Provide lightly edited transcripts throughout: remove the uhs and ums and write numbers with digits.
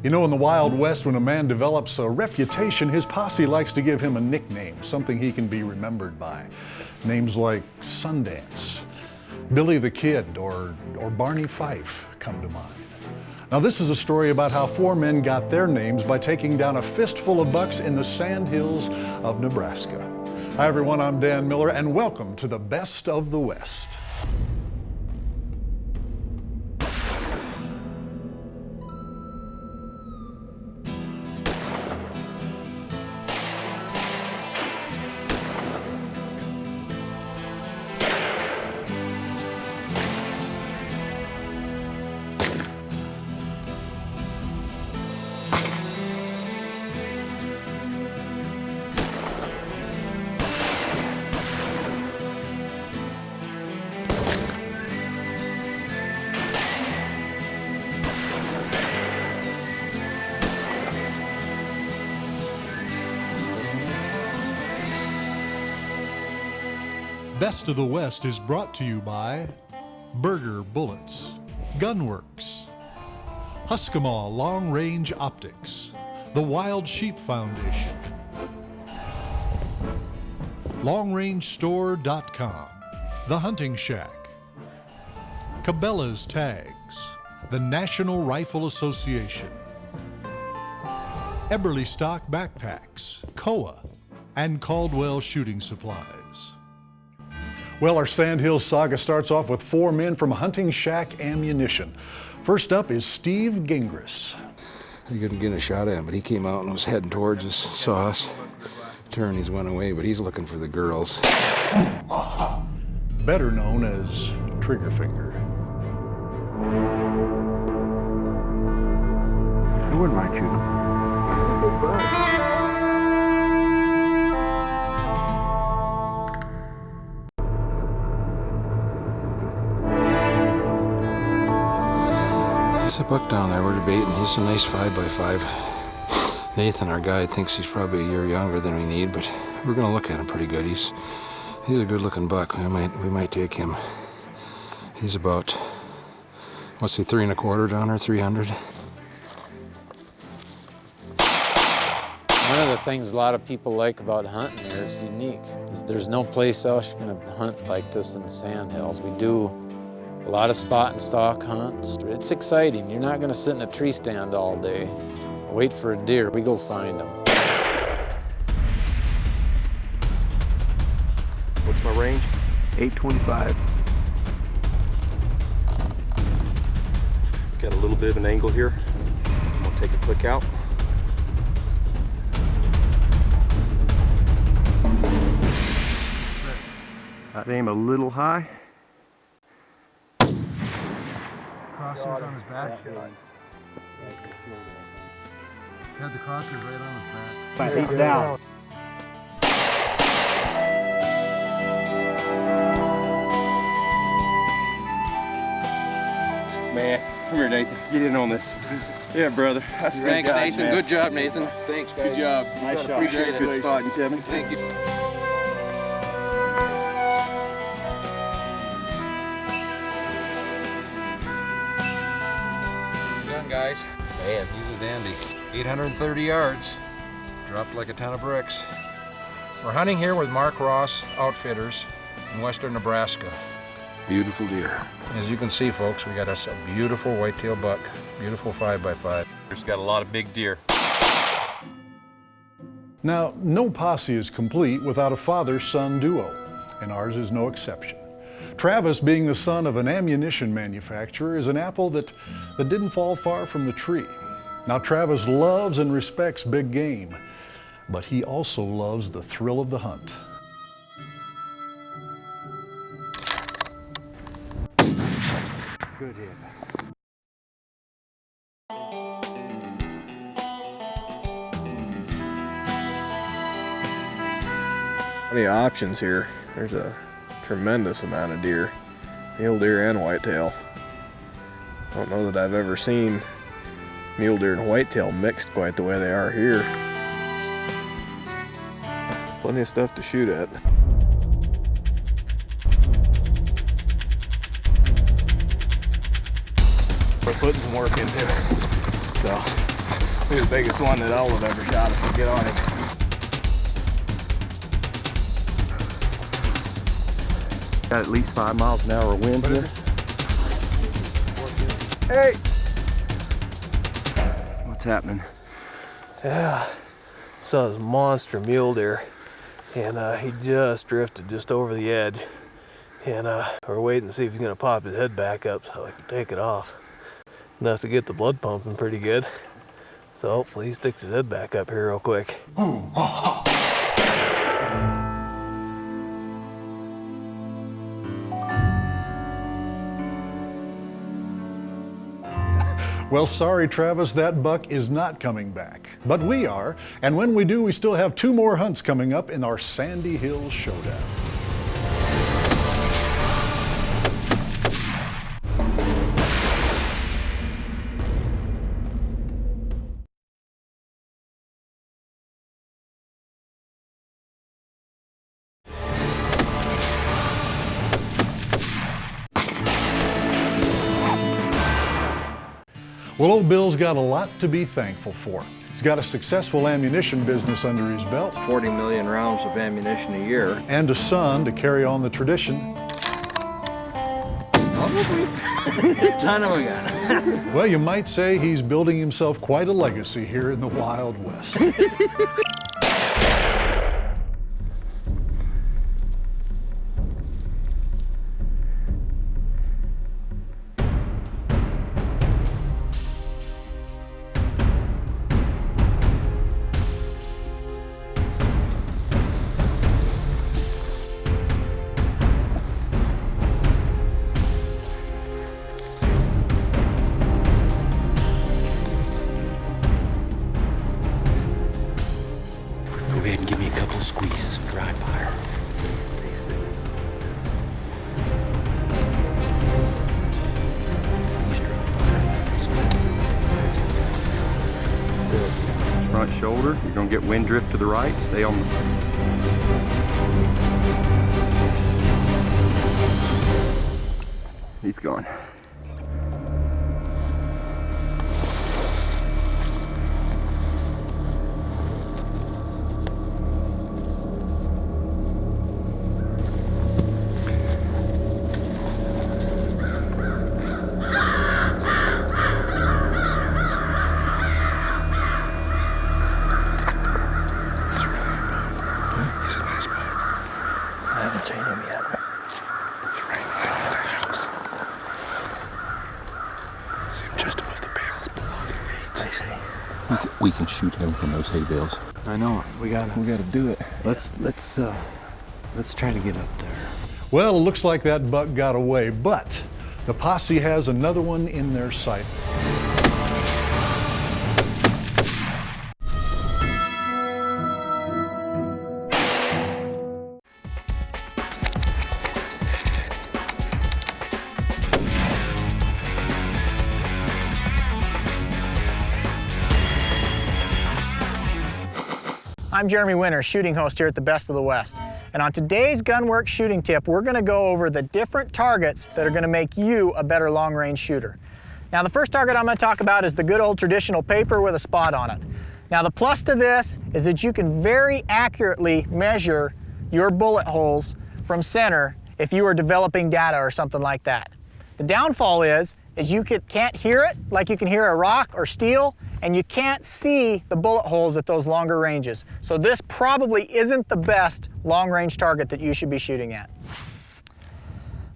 You know, in the Wild West, when a man develops a reputation, his posse likes to give him a nickname, something he can be remembered by. Names like Sundance, Billy the Kid, or Barney Fife come to mind. Now, this is a story about how 4 men got their names by taking down a fistful of bucks in the Sandhills of Nebraska. Hi everyone, I'm Dan Miller, and welcome to the Best of the West. Best of the West is brought to you by Burger Bullets, Gunworks, Huskamaw Long Range Optics, the Wild Sheep Foundation, LongRangeStore.com, The Hunting Shack, Cabela's Tags, the National Rifle Association, Eberly Stock Backpacks, Koa, and Caldwell Shooting Supplies. Well, our Sandhills saga starts off with 4 men from Hunting Shack Ammunition. First up is Steve Gingras. He couldn't get a shot at him, but he came out and was heading towards us, saw us, turned, he's went away, but he's looking for the girls. Better known as Trigger Finger. I wouldn't mind shooting him. There's a buck down there we're debating. He's a nice 5x5. Nathan, our guide, thinks he's probably a year younger than we need, but we're gonna look at him pretty good. He's a good looking buck. We might take him. He's about, what's he, 3 1/4 down there, 300. One of the things a lot of people like about hunting here is unique. There's no place else you're gonna hunt like this in the Sandhills. We do a lot of spot and stalk hunts. It's exciting. You're not gonna sit in a tree stand all day, wait for a deer. We go find them. What's my range? 825. Got a little bit of an angle here. I'm gonna take a quick out. I'd aim a little high. Crosshairs on his back. Had the crosshairs right on his back. He's down. Man, come here, Nathan. Get in on this. Yeah, brother. That's a good Thanks, guy, Nathan. man. Good job, Nathan. Thanks, guys. Good job. Nice shot. Appreciate it. Good spotting, Kevin. Thank you. Done, guys. Man, he's a dandy. 830 yards. Dropped like a ton of bricks. We're hunting here with Mark Ross Outfitters in western Nebraska. Beautiful deer. As you can see, folks, we got us a beautiful whitetail buck. Beautiful 5x5. Just got a lot of big deer. Now, no posse is complete without a father-son duo, and ours is no exception. Travis, being the son of an ammunition manufacturer, is an apple that didn't fall far from the tree. Now, Travis loves and respects big game, but he also loves the thrill of the hunt. Good hit. Plenty of options here. There's a tremendous amount of deer, mule deer and whitetail. I don't know that I've ever seen mule deer and whitetail mixed quite the way they are here. Plenty of stuff to shoot at. We're putting some work into it. So He's the biggest one that I'll have ever shot if we get on him. Got at least 5 miles an hour wind here. Hey! What's happening? Yeah, saw this monster mule deer, and he just drifted just over the edge, and we're waiting to see if he's gonna pop his head back up so I can take it off. Enough to get the blood pumping pretty good, so hopefully he sticks his head back up here real quick. Well, sorry, Travis, that buck is not coming back. But we are, and when we do, we still have 2 more hunts coming up in our Sandy Hills Showdown. Well, old Bill's got a lot to be thankful for. He's got a successful ammunition business under his belt, 40 million rounds of ammunition a year. and a son to carry on the tradition. Son of a gun. Well, you might say he's building himself quite a legacy here in the Wild West. Go ahead and give me a couple of squeezes of dry fire. Front shoulder, you're gonna get wind drift to the right, stay on the... He's gone. We can shoot him from those hay bales. I know, we gotta do it. Let's try to get up there. Well, it looks like that buck got away, but the posse has another one in their sight. I'm Jeremy Winter, shooting host here at the Best of the West. And on today's Gunworks shooting tip, we're gonna go over the different targets that are gonna make you a better long-range shooter. Now, the first target I'm gonna talk about is the good old traditional paper with a spot on it. Now, the plus to this is that you can very accurately measure your bullet holes from center if you are developing data or something like that. The downfall is you can't hear it like you can hear a rock or steel, and you can't see the bullet holes at those longer ranges. So this probably isn't the best long-range target that you should be shooting at.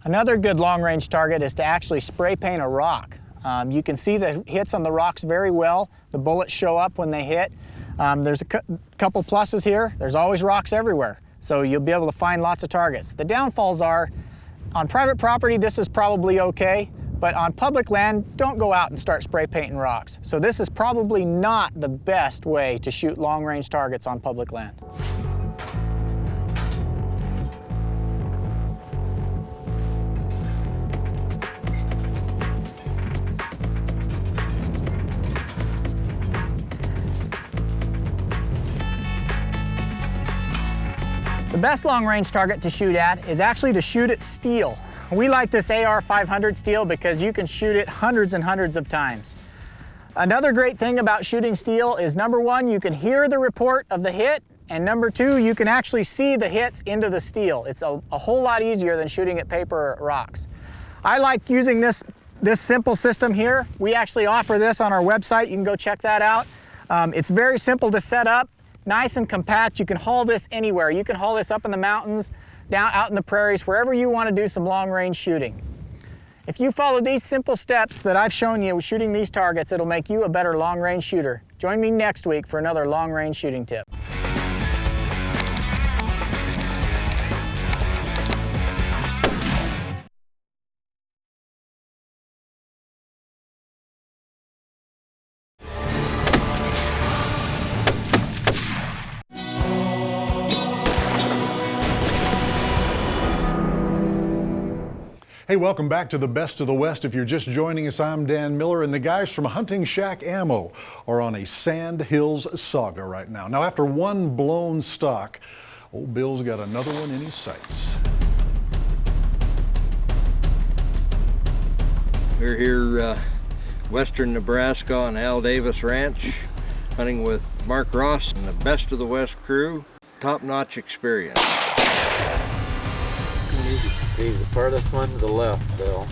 Another good long-range target is to actually spray paint a rock. You can see the hits on the rocks very well. The bullets show up when they hit. There's a couple pluses here. There's always rocks everywhere, so you'll be able to find lots of targets. The downfalls are, on private property, this is probably okay, but on public land, don't go out and start spray painting rocks. So this is probably not the best way to shoot long-range targets on public land. The best long-range target to shoot at is actually to shoot at steel. We like this AR 500 steel because you can shoot it hundreds and hundreds of times. Another great thing about shooting steel is number one, you can hear the report of the hit, and number two, you can actually see the hits into the steel. It's a whole lot easier than shooting at paper or rocks. I like using this simple system here. We actually offer this on our website. You can go check that out. It's very simple to set up, nice and compact. You can haul this anywhere. You can haul this up in the mountains, down out in the prairies, wherever you want to do some long range shooting. If you follow these simple steps that I've shown you shooting these targets, it'll make you a better long range shooter. Join me next week for another long range shooting tip. Hey, welcome back to the Best of the West. If you're just joining us, I'm Dan Miller, and the guys from Hunting Shack Ammo are on a Sandhills saga right now. Now, after one blown stock, old Bill's got another one in his sights. We're here western Nebraska on Al Davis Ranch, hunting with Mark Ross and the Best of the West crew. Top-notch experience. He's the farthest one to the left, Bill.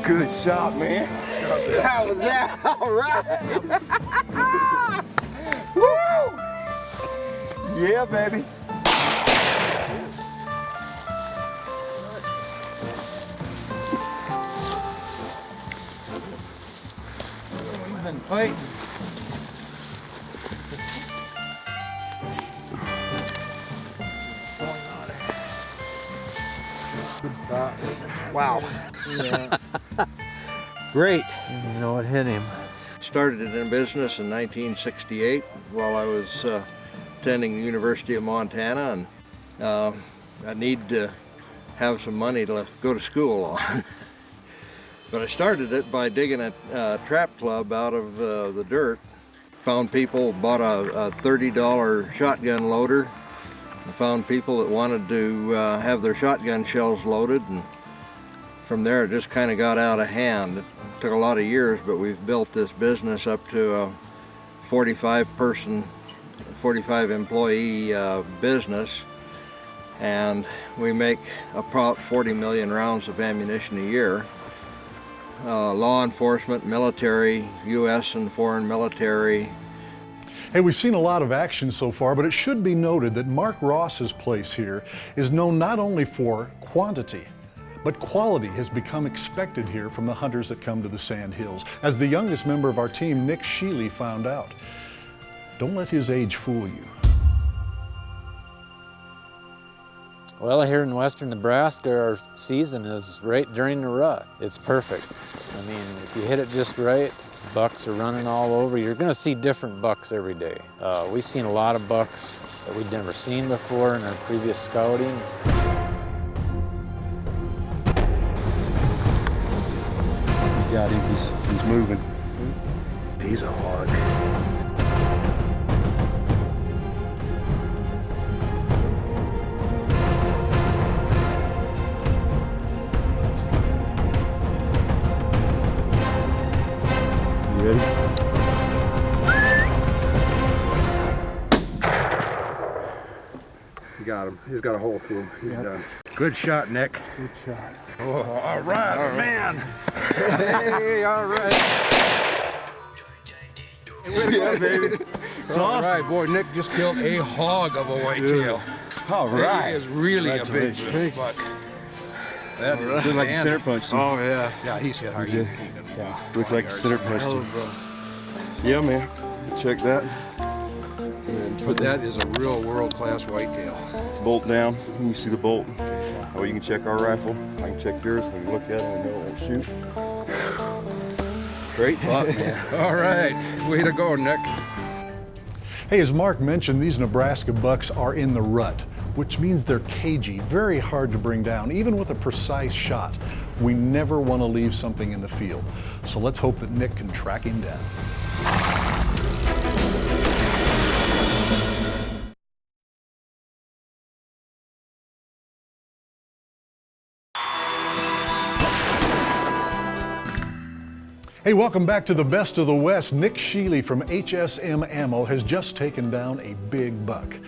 Good shot, man. How was that? All right. Woo! Yeah, baby. We've been fighting. Wow. Yeah. Great. You know what hit him? Started in business in 1968 while I was attending the University of Montana, and I need to have some money to go to school on. But I started it by digging a trap club out of the dirt. Found people, bought a $30 shotgun loader. I found people that wanted to have their shotgun shells loaded, and from there it just kind of got out of hand. It took a lot of years, but we've built this business up to a 45 employee business, and we make about 40 million rounds of ammunition a year. Law enforcement, military, U.S. and foreign military. Hey, we've seen a lot of action so far, but it should be noted that Mark Ross's place here is known not only for quantity, but quality has become expected here from the hunters that come to the Sandhills, as the youngest member of our team, Nick Sheely, found out. Don't let his age fool you. Well, here in western Nebraska, our season is right during the rut. It's perfect. I mean, if you hit it just right, bucks are running all over. You're gonna see different bucks every day. We've seen a lot of bucks that we'd never seen before in our previous scouting. Got him, he's moving. He's a hog. You ready? You got him. He's got a hole through him. He's done. Good shot, Nick. Good shot. Oh, all right, man. Hey, all right. Yeah, baby. It's All awesome. right, boy, Nick just killed a hog of a whitetail. All right. He is really a big Congratulations. buck. That is Did like a dandy. center punch. Oh, yeah. Yeah, he's hit hard. Yeah. Looked like a center punch. Yeah, man. Check that. And But put that is a real world-class whitetail. bolt down. Let me see the bolt. Oh, you can check our rifle. I can check yours. We can look at it and know it won't shoot. Great buck, man. All right, way to go, Nick. Hey, as Mark mentioned, these Nebraska bucks are in the rut. which means they're cagey, very hard to bring down, even with a precise shot. We never want to leave something in the field. So let's hope that Nick can track him down. Hey, welcome back to the Best of the West. Nick Sheely from HSM Ammo has just taken down a big buck.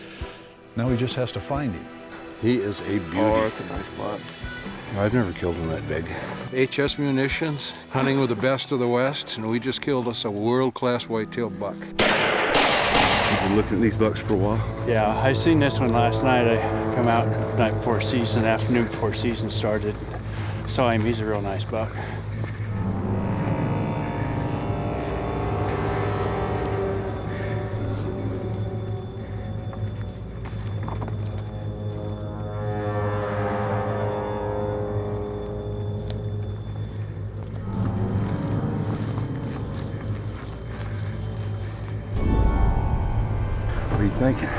Now he just has to find him. He is a beauty. Oh, that's a nice buck. I've never killed him that big. HS Munitions, hunting with the Best of the West, and we just killed us a world-class whitetail buck. You've been looking at these bucks for a while? Yeah, I seen this one last night. I come out night before season, afternoon before season started. Saw him, he's a real nice buck. What are you thinking? I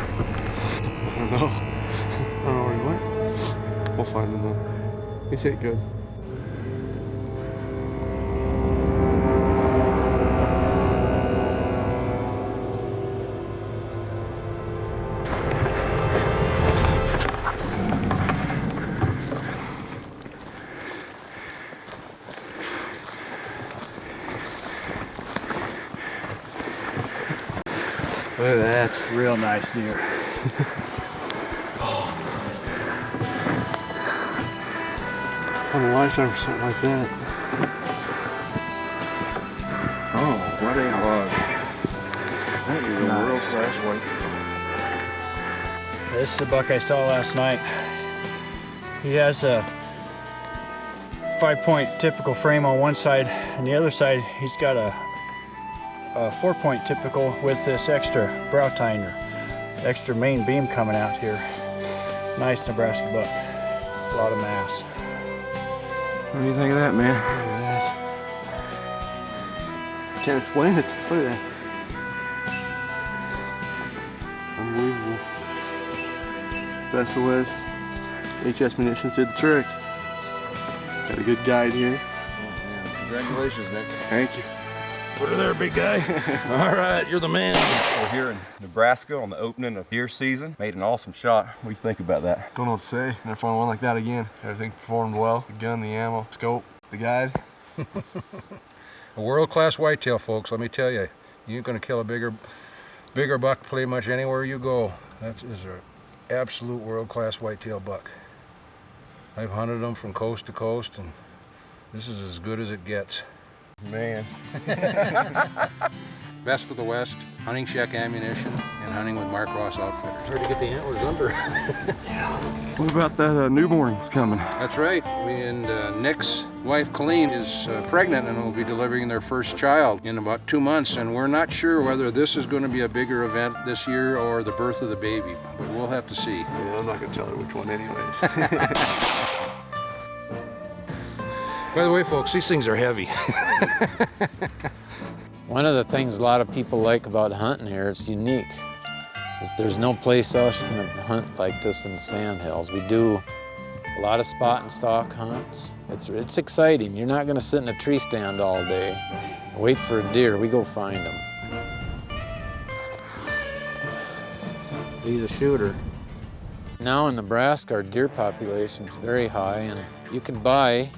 don't know. I don't know where he went. We'll find him though. He's hit good. Look at that, real nice deer. On a lifetime or something like that. Oh, what a bug. That is a real size one. This is a buck I saw last night. He has a 5-point typical frame on one side, and the other side he's got a 4-point typical with this extra brow tine or extra main beam coming out here. Nice Nebraska buck. A lot of mass. What do you think of that, man? Can't explain it. Look at that. Unbelievable. Best of the West. HS Munitions did the trick. Got a good guide here. Oh, man. Congratulations, Nick. Thank you. Put her there, big guy. All right, you're the man. We're here in Nebraska on the opening of deer season. Made an awesome shot. What do you think about that? Don't know what to say. Never found one like that again. Everything performed well. The gun, the ammo, scope, the guide. A world-class whitetail, folks, let me tell you. You ain't gonna kill a bigger buck pretty much anywhere you go. That is an absolute world-class whitetail buck. I've hunted them from coast to coast, and this is as good as it gets. Man. Best of the West, hunting shack ammunition, and hunting with Mark Ross Outfitters. Hard to get the antlers under. What about that newborn that's coming? That's right. Nick's wife Colleen is pregnant and will be delivering their first child in about 2 months, and we're not sure whether this is going to be a bigger event this year or the birth of the baby, but we'll have to see. Yeah, I'm not going to tell her which one anyways. By the way, folks, these things are heavy. One of the things a lot of people like about hunting here, it's unique, is there's no place else you can hunt like this in the Sandhills. We do a lot of spot and stalk hunts. It's exciting. You're not gonna sit in a tree stand all day, wait for a deer. We go find them. He's a shooter. Now in Nebraska, our deer population is very high, and you can buy